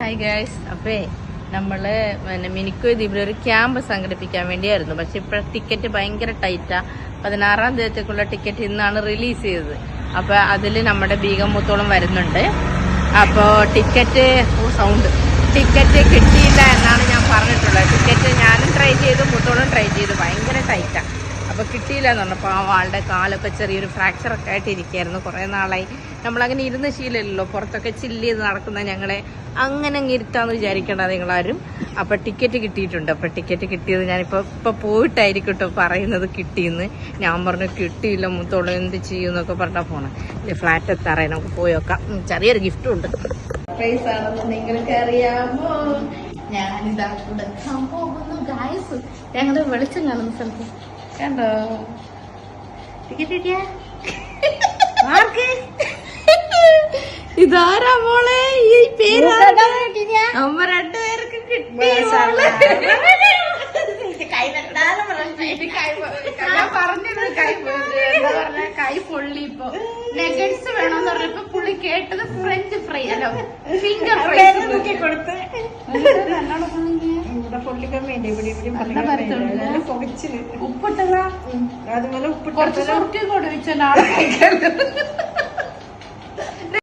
Hi guys. അപ്പേ നമ്മള് മിനിക്കോ ദ്വീപിലൊരു camp സംഘടിപ്പിക്കാൻ വേണ്ടിയായിരുന്നു. പക്ഷെ ഇപ്പൊ ടിക്കറ്റ് ഭയങ്കര ടൈറ്റാ. 16-ാം തീയതിക്കുള്ള ടിക്കറ്റ് ഇന്നാണ് റിലീസ് ചെയ്തത്. അപ്പൊ അതില് നമ്മുടെ ബീഗം മൂത്തോളം വരുന്നുണ്ട്. അപ്പോ ടിക്കറ്റ് കിട്ടിയില്ല എന്നാണ് ഞാൻ പറഞ്ഞിട്ടുള്ളത്. ടിക്കറ്റ് ഞാനും ട്രൈ ചെയ്തു, മൂത്തോളം ട്രൈ ചെയ്തു. ഭയങ്കര ടൈറ്റാ. അപ്പൊ കിട്ടിയില്ല എന്ന് പറഞ്ഞപ്പോൾ ആ ആളുടെ കാലൊക്കെ ചെറിയൊരു ഫ്രാക്ചറൊക്കെ ആയിട്ട് ഇരിക്കുകയായിരുന്നു. കുറെ നാളായി നമ്മളങ്ങനെ ഇരുന്ന് ശീലമില്ലല്ലോ. പുറത്തൊക്കെ ചില്ല് ചെയ്ത് നടക്കുന്ന ഞങ്ങളെ അങ്ങനെ അങ്ങ് ഇരുത്താന്ന് വിചാരിക്കേണ്ട നിങ്ങളാരും. അപ്പൊ ടിക്കറ്റ് കിട്ടിയിട്ടുണ്ട്. അപ്പൊ ടിക്കറ്റ് കിട്ടിയത് ഞാനിപ്പോ പോയിട്ടായിരിക്കും കേട്ടോ പറയുന്നത് കിട്ടിയെന്ന്. ഞാൻ പറഞ്ഞു കിട്ടിയില്ല മൂത്തോളം എന്ത് ചെയ്യും എന്നൊക്കെ പറഞ്ഞാ പോണേ. ഫ്ലാറ്റ് എത്താറേ, നമുക്ക് പോയി നോക്കാം. ചെറിയൊരു ഗിഫ്റ്റും ഉണ്ട്. സർപ്രൈസ് ആണെന്ന് നിങ്ങൾക്ക് അറിയാമോ? ഞാനിതാ കൊടുക്കാൻ പോകുന്നു ഗായ്സ്. ഞങ്ങളുടെ വെളിച്ചം കാണുന്ന സ്ഥലത്ത് കണ്ടോ ടിക്കറ്റ് കിട്ടിയാ? ഇതാരാ മോളെ? ഈ പേര് അമ്മ രണ്ടുപേർക്ക് കിട്ടി. കൈ പൊള്ളി. ഇപ്പൊ നെഗറ്റ്സ് വേണമെന്ന് പറഞ്ഞപ്പോ പുള്ളി കേട്ടത് ഫ്രഞ്ച് ഫ്രൈ അല്ലോ ഫിംഗർ ഫ്രൈ കൊടുത്ത് പൊള്ളിക്കാൻ വേണ്ടി ഉപ്പിട്ടതാ. അതുപോലെ ഉപ്പിട്ട് കുറച്ച് സുർക്കി കൊടു വെച്ച നാളെ കഴിക്കാൻ